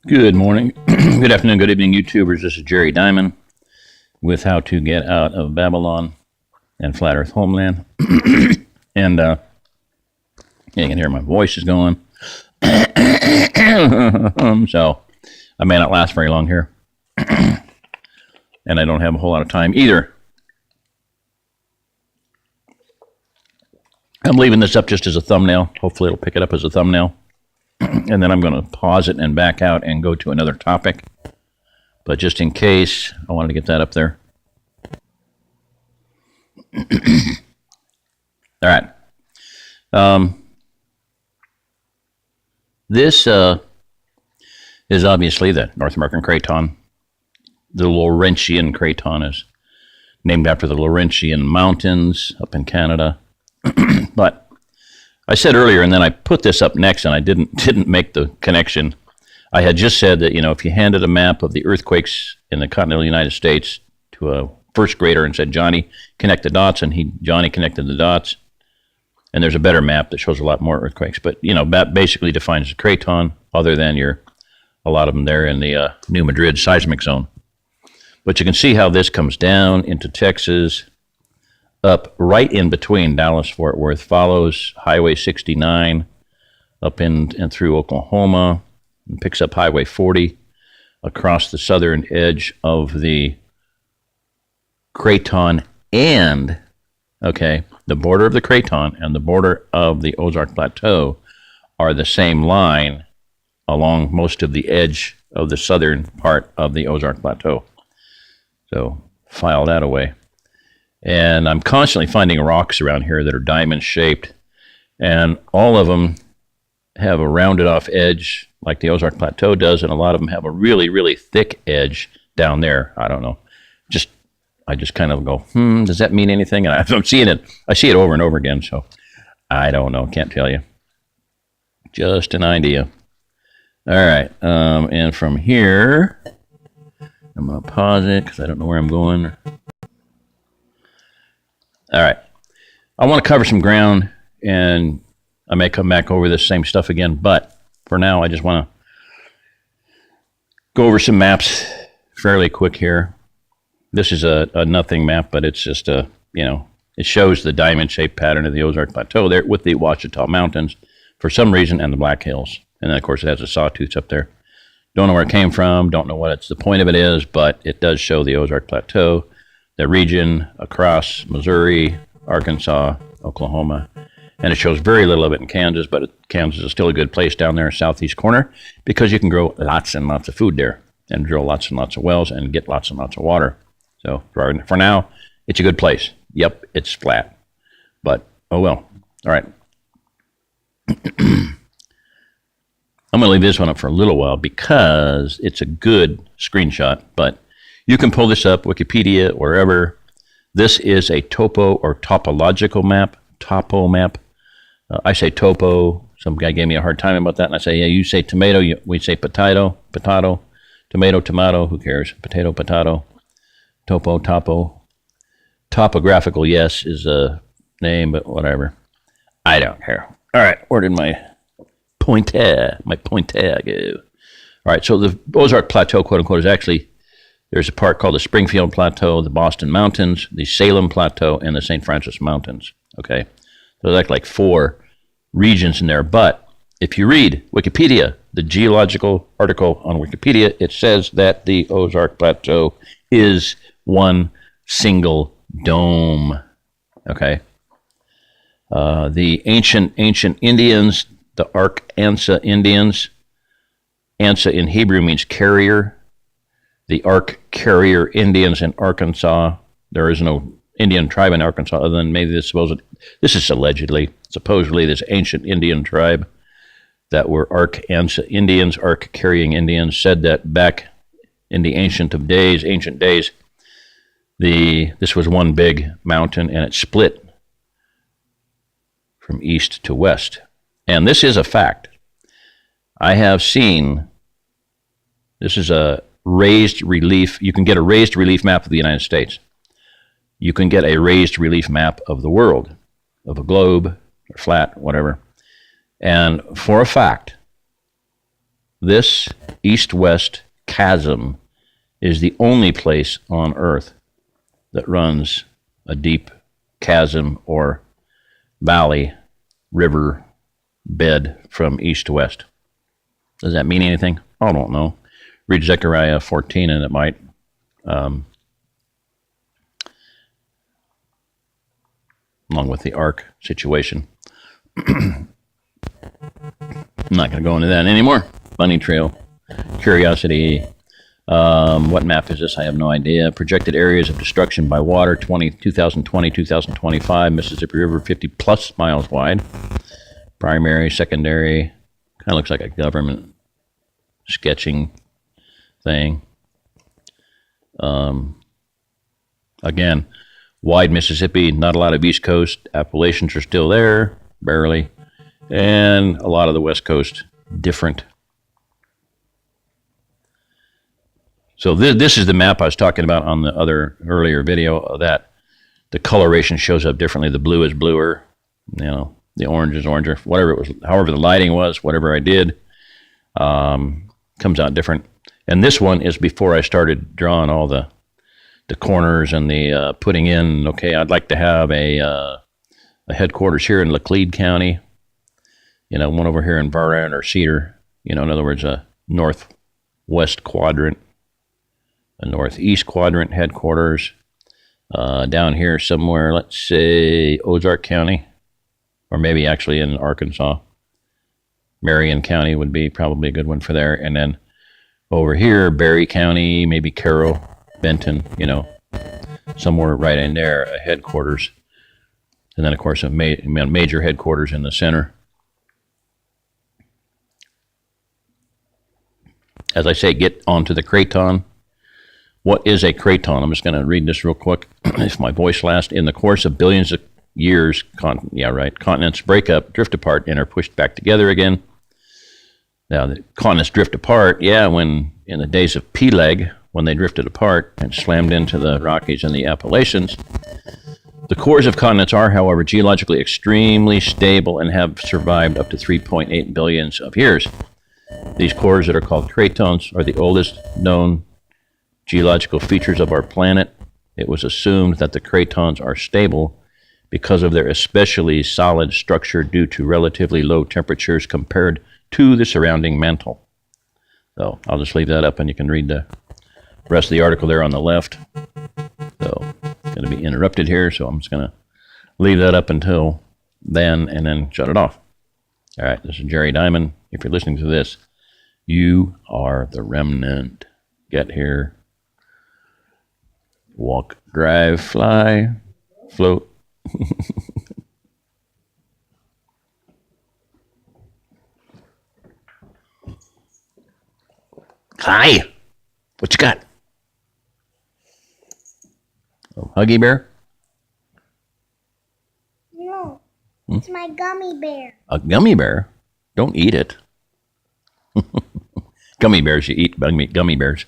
Good morning, good afternoon, good evening, YouTubers. This is Jerry Diamond with How to Get Out of Babylon and Flat Earth Homeland. And you can hear my voice is going. So I may not last very long here. And I don't have a whole lot of time either. I'm leaving this up just as a thumbnail. Hopefully it'll pick it up as a thumbnail. And then I'm going to pause it and back out and go to another topic. But just in case, I wanted to get that up there. All right. This is obviously the North American craton. The Laurentian craton is named after the Laurentian Mountains up in Canada. But I said earlier, and then I put this up next, and I didn't make the connection. I had just said that, if you handed a map of the earthquakes in the continental United States to a first grader and said, Johnny, connect the dots, and Johnny connected the dots, and there's a better map that shows a lot more earthquakes. But, that basically defines the craton, other than a lot of them there in the New Madrid seismic zone. But you can see how this comes down into Texas, up right in between Dallas-Fort Worth, follows Highway 69 up and through Oklahoma, and picks up Highway 40 across the southern edge of the Craton and, the border of the Craton and the border of the OzArk Plateau are the same line along most of the edge of the southern part of the OzArk Plateau. So file that away. And I'm constantly finding rocks around here that are diamond-shaped, and all of them have a rounded-off edge like the Ozark Plateau does, and a lot of them have a really, really thick edge down there. I don't know. I just kind of go, does that mean anything? And I'm seeing it. I see it over and over again, so I don't know. Can't tell you. Just an idea. All right. And from here, I'm going to pause it because I don't know where I'm going. All right. I want to cover some ground, and I may come back over this same stuff again, but for now, I just want to go over some maps fairly quick here. This is a nothing map, but it's just it shows the diamond-shaped pattern of the Ozark Plateau there with the Ouachita Mountains for some reason, and the Black Hills. And then, of course, it has the sawtooths up there. Don't know where it came from, don't know what the point of it is, but it does show the Ozark Plateau, the region across Missouri, Arkansas, Oklahoma, and it shows very little of it in Kansas, but Kansas is still a good place down there, southeast corner, because you can grow lots and lots of food there and drill lots and lots of wells and get lots and lots of water. So for now, it's a good place. Yep, it's flat, but oh well. All right. I'm going to leave this one up for a little while because it's a good screenshot, but you can pull this up, Wikipedia, wherever. This is a topo or topological map, topo map. I say topo. Some guy gave me a hard time about that, and I say, yeah, you say tomato, we say potato, tomato, who cares? Potato, topo, topo. Topographical, yes, is a name, but whatever. I don't care. All right, where did my pointer go? All right, so the Ozark Plateau, quote unquote, is actually, there's a part called the Springfield Plateau, the Boston Mountains, the Salem Plateau, and the St. Francis Mountains, okay? So there's like 4 regions in there, but if you read Wikipedia, the geological article on Wikipedia, it says that the Ozark Plateau is one single dome, okay? The ancient Indians, the Ark-Ansa Indians, Ansa in Hebrew means carrier. The Ark carrier Indians in Arkansas. There is no Indian tribe in Arkansas other than maybe this is supposedly this ancient Indian tribe that were Ark-Ansa Indians, Ark carrying Indians, said that back in the ancient days, this was one big mountain and it split from east to west. And this is a fact. I have seen, this is a raised relief. You can get a raised relief map of the United States. You can get a raised relief map of the world, of a globe, or flat, whatever. And for a fact, This east-west chasm is the only place on Earth that runs a deep chasm or valley, river bed from east to west. Does that mean anything? I don't know. Read Zechariah 14 and it might. Along with the ark situation. I'm not going to go into that anymore. Bunny Trail, Curiosity. What map is this? I have no idea. Projected areas of destruction by water, 2020, 2025. Mississippi River, 50 plus miles wide. Primary, secondary. Kind of looks like a government sketching thing. Again, wide Mississippi, not a lot of East Coast. Appalachians are still there, barely. And a lot of the West Coast, different. So this is the map I was talking about on the earlier video, that the coloration shows up differently. The blue is bluer, the orange is oranger, whatever it was, however the lighting was, whatever I did, comes out different. And this one is before I started drawing all the corners and the putting in, okay, I'd like to have a headquarters here in Laclede County, one over here in Varan or Cedar, in other words, a northwest quadrant, a northeast quadrant headquarters, down here somewhere, let's say Ozark County, or maybe actually in Arkansas. Marion County would be probably a good one for there. And then over here, Berry County, maybe Carroll, Benton, somewhere right in there, a headquarters. And then, of course, a major headquarters in the center. As I say, get onto the craton. What is a craton? I'm just going to read this real quick. If my voice lasts. In the course of billions of years, continents break up, drift apart, and are pushed back together again. Now, the continents drift apart, when in the days of Peleg, when they drifted apart and slammed into the Rockies and the Appalachians. The cores of continents are, however, geologically extremely stable and have survived up to 3.8 billions of years. These cores that are called cratons are the oldest known geological features of our planet. It was assumed that the cratons are stable because of their especially solid structure due to relatively low temperatures compared to the surrounding mantle. So I'll just leave that up and you can read the rest of the article there on the left. So it's going to be interrupted here, so I'm just going to leave that up until then and then shut it off. All right, this is Jerry Diamond. If you're listening to this, you are the remnant. Get here. Walk, drive, fly, float. Hi. What you got? A Huggy Bear? No. It's my gummy bear. A gummy bear? Don't eat it. Gummy bears, you eat gummy bears.